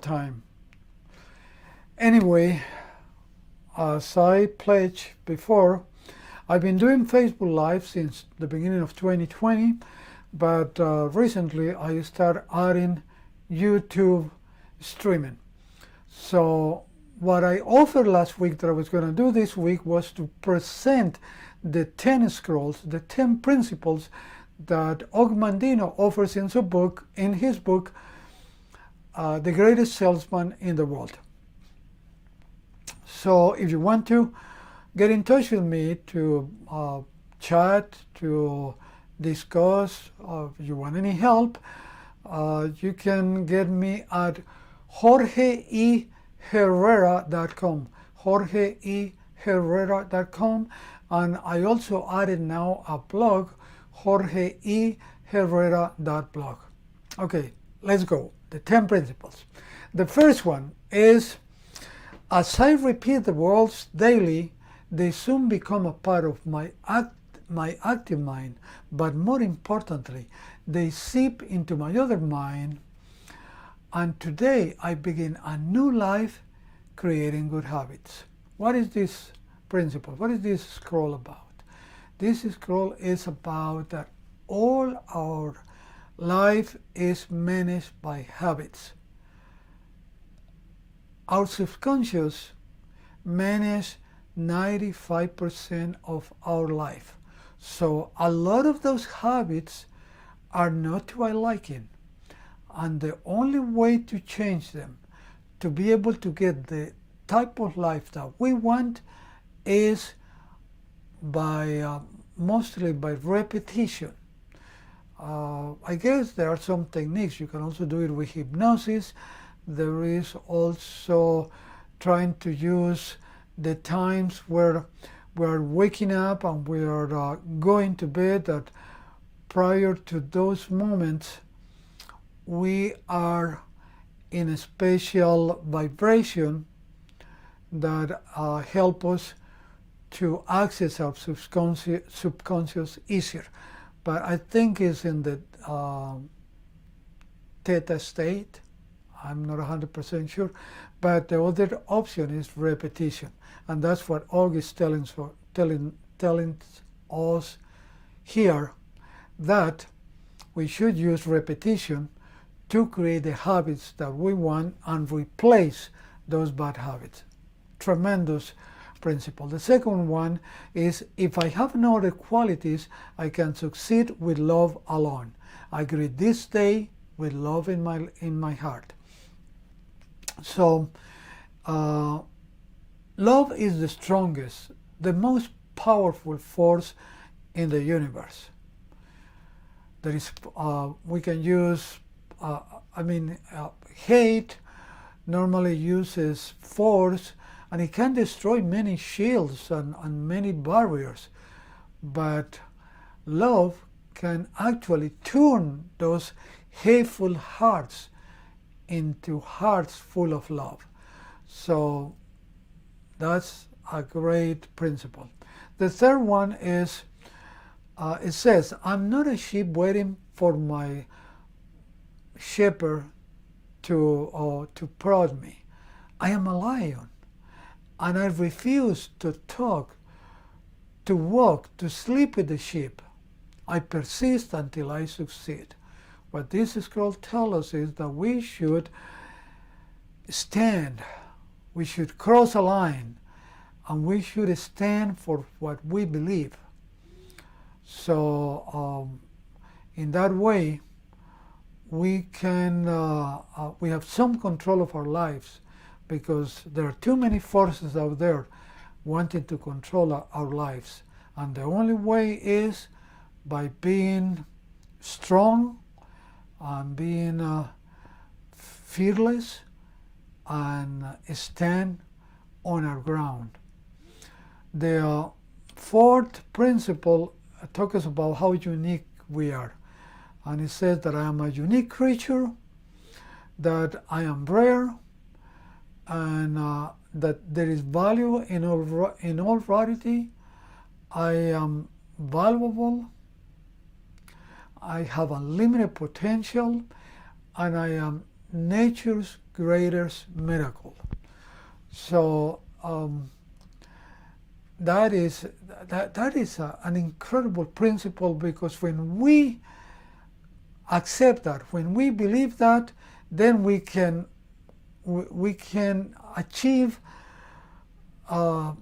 time. Anyway, as I pledged before, I've been doing Facebook Live since the beginning of 2020, but recently I started adding YouTube streaming. So what I offered last week that I was going to do this week was to present the 10 scrolls, the 10 principles that Og Mandino offers in his book, The Greatest Salesman in the World. So if you want to get in touch with me to chat, to discuss, if you want any help, you can get me at jorgeherrera.com, jorgeherrera.com, and I also added now a blog, jorgeherrera.blog. Okay, let's go. The 10 principles. The first one is, as I repeat the words daily, they soon become a part of my active mind, but more importantly, they seep into my other mind, and today I begin a new life creating good habits. What is this principle? What is this scroll about? This scroll is about that all our life is managed by habits. Our subconscious manages 95% of our life. So a lot of those habits are not to our liking. And the only way to change them, to be able to get the type of life that we want, is by mostly by repetition. I guess there are some techniques. You can also do it with hypnosis. There is also trying to use the times where we are waking up and we are going to bed, that prior to those moments we are in a special vibration that help us to access our subconscious easier. But I think it's in the theta state. I'm not 100% sure. But the other option is repetition. And that's what Og is telling us here, that we should use repetition to create the habits that we want and replace those bad habits. Tremendous principle. The second one is, if I have no other qualities, I can succeed with love alone. I greet this day with love in my heart. So love is the strongest, the most powerful force in the universe. There is, we can use, hate normally uses force, and it can destroy many shields and many barriers. But love can actually turn those hateful hearts into hearts full of love. So that's a great principle. The third one is, it says, I'm not a sheep waiting for my shepherd to prod me. I am a lion, and I refuse to talk, to walk, to sleep with the sheep. I persist until I succeed. What this scroll tells us is that we should stand, we should cross a line, and we should stand for what we believe. So in that way, we can we have some control of our lives, because there are too many forces out there wanting to control our lives, and the only way is by being strong and being fearless and stand on our ground. The fourth principle talks about how unique we are. And it says that I am a unique creature, that I am rare, and that there is value in all rarity. I am valuable, I have unlimited potential, and I am nature's greatest miracle. So that is an incredible principle, because when we accept that, when we believe that, then we can achieve out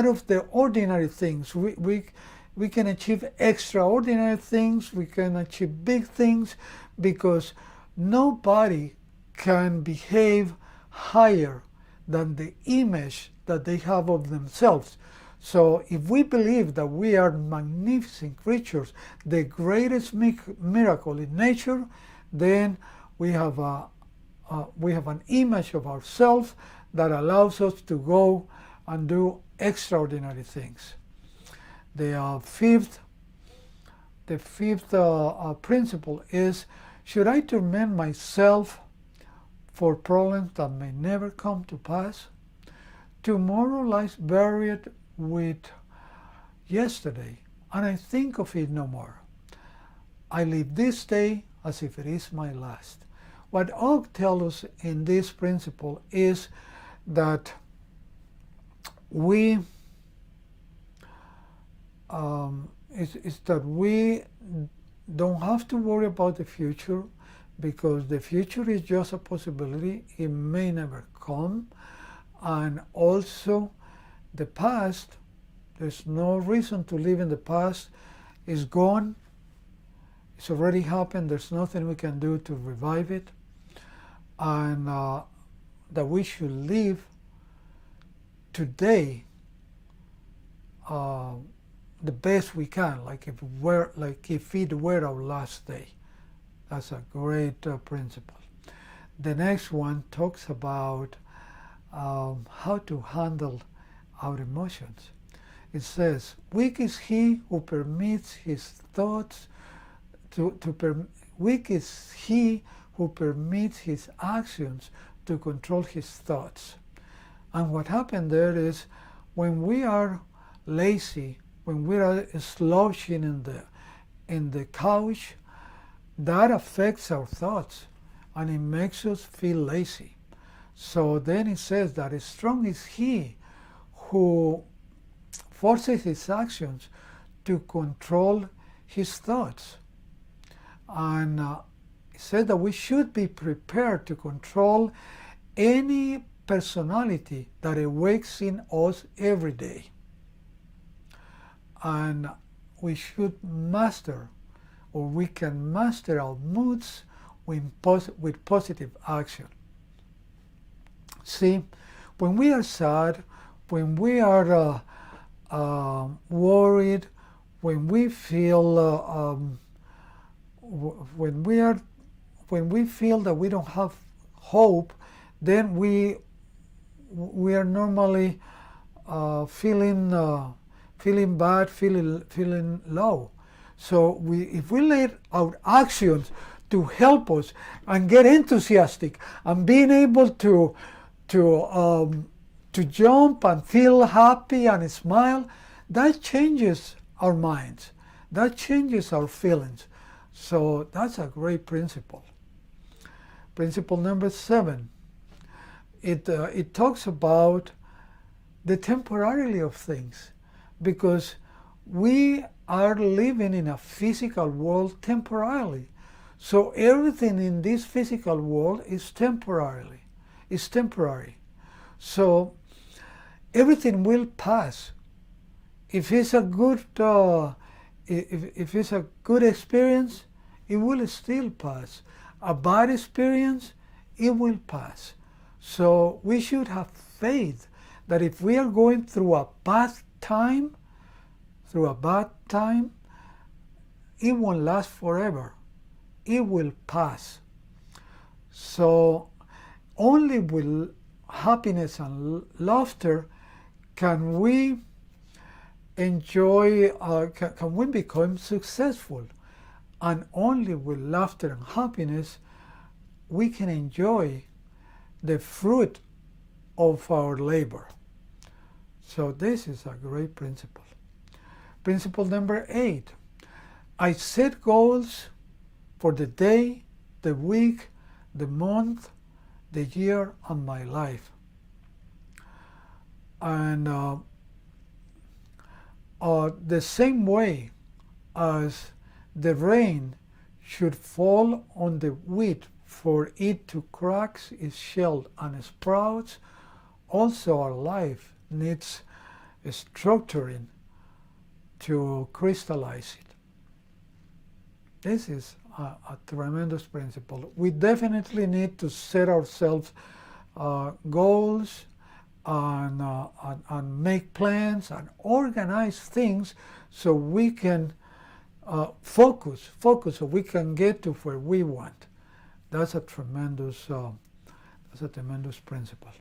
of the ordinary things. We can achieve extraordinary things. We can achieve big things, because nobody can behave higher than the image that they have of themselves. So if we believe that we are magnificent creatures, the greatest miracle in nature, then we have an image of ourselves that allows us to go and do extraordinary things. The fifth principle is, should I torment myself for problems that may never come to pass? Tomorrow lies buried with yesterday, and I think of it no more. I live this day as if it is my last. What Og tells us in this principle is that we don't have to worry about the future, because the future is just a possibility. It may never come. And also the past, there's no reason to live in the past. It's gone. It's already happened. There's nothing we can do to revive it. And that we should live today the best we can, like if it were our last day. That's a great principle. The next one talks about how to handle our emotions. It says, weak is he who permits his thoughts weak is he who permits his actions to control his thoughts. And what happened there is, when we are lazy, when we are slouching in the couch, that affects our thoughts and it makes us feel lazy. So then it says that strong is he who forces his actions to control his thoughts. And it says that we should be prepared to control any personality that awakes in us every day. And we should master, or we can master our moods with positive action. See, when we are sad, when we are worried, when we feel when we feel that we don't have hope, then we are normally feeling bad, feeling low. So if we let our actions to help us and get enthusiastic and being able to jump and feel happy and smile, that changes our minds, that changes our feelings. So that's a great principle. Principle number 7. It talks about the temporarily of things, because we are living in a physical world temporarily. So everything in this physical world is temporary. So everything will pass. If it's a good if it's a good experience, it will still pass. A bad experience, it will pass. So we should have faith that if we are going through a bad time, it won't last forever. It will pass. So only with happiness and laughter can we enjoy, can we become successful. And only with laughter and happiness we can enjoy the fruit of our labor. So this is a great principle. Principle number 8. I set goals for the day, the week, the month, the year, and my life. And the same way as the rain should fall on the wheat for it to crack its shell and sprouts, also our life needs structuring to crystallize it. This is a tremendous principle. We definitely need to set ourselves goals and make plans and organize things so we can focus so we can get to where we want. That's a tremendous principle.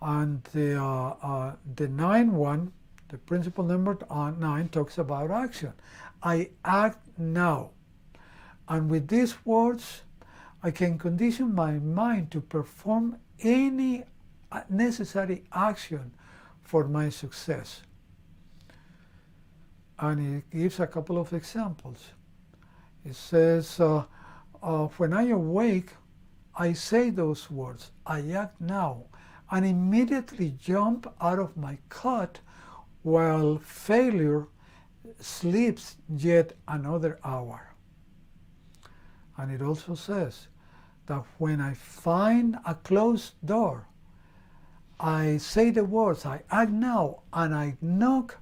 And the 9 the principle number 9 talks about action. I act now. And with these words, I can condition my mind to perform any necessary action for my success. And it gives a couple of examples. It says, when I awake, I say those words, I act now, and immediately jump out of my cot while failure sleeps yet another hour. And it also says that when I find a closed door, I say the words, I act now, and I knock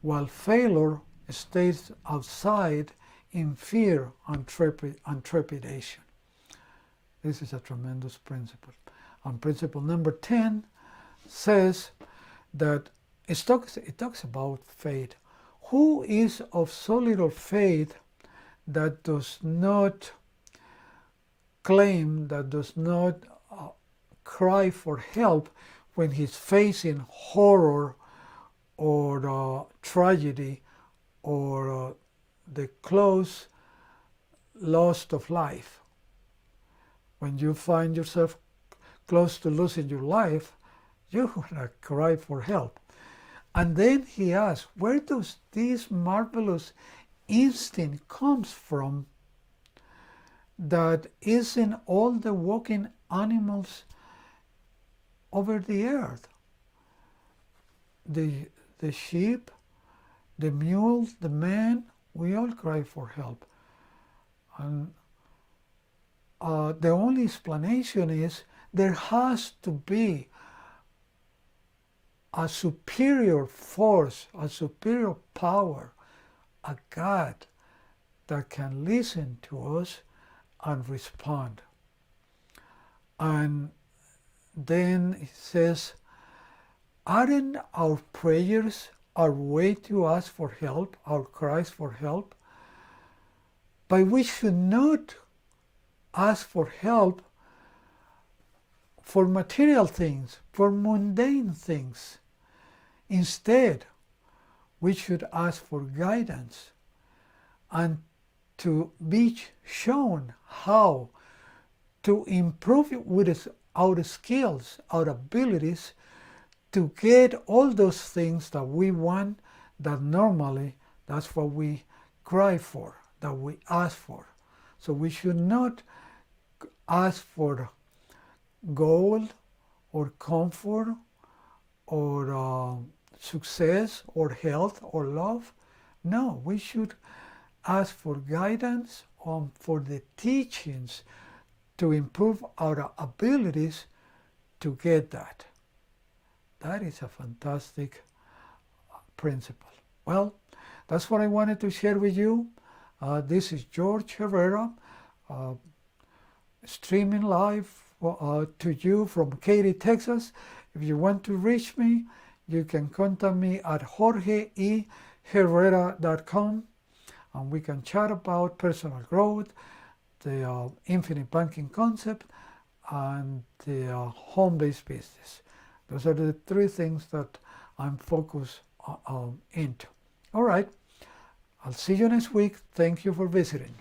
while failure stays outside in fear and trepidation. This is a tremendous principle. And principle number 10 says that it talks about faith. Who is of so little faith that does not claim, that does not cry for help when he's facing horror or tragedy or the close loss of life? When you find yourself close to losing your life, you're going to cry for help. And then he asks, where does this marvelous instinct comes from that is in all the walking animals over the earth? The sheep, the mule, the man, we all cry for help. And the only explanation is there has to be a superior force, a superior power, a God that can listen to us and respond. And then it says, aren't our prayers our way to ask for help, our cries for help? But we should not ask for help for material things, for mundane things. Instead, we should ask for guidance and to be shown how to improve with our skills, our abilities, to get all those things that we want, that normally that's what we cry for, that we ask for. So we should not ask for gold or comfort or success or health or love. No, we should ask for guidance, for the teachings to improve our abilities to get that. That is a fantastic principle. Well, that's what I wanted to share with you. This is Jorge Herrera, streaming live to you from Katy, Texas. If you want to reach me, you can contact me at jorgeherrera.com, and we can chat about personal growth, the infinite banking concept, and the home-based business. Those are the 3 things that I'm focused into. All right. I'll see you next week. Thank you for visiting.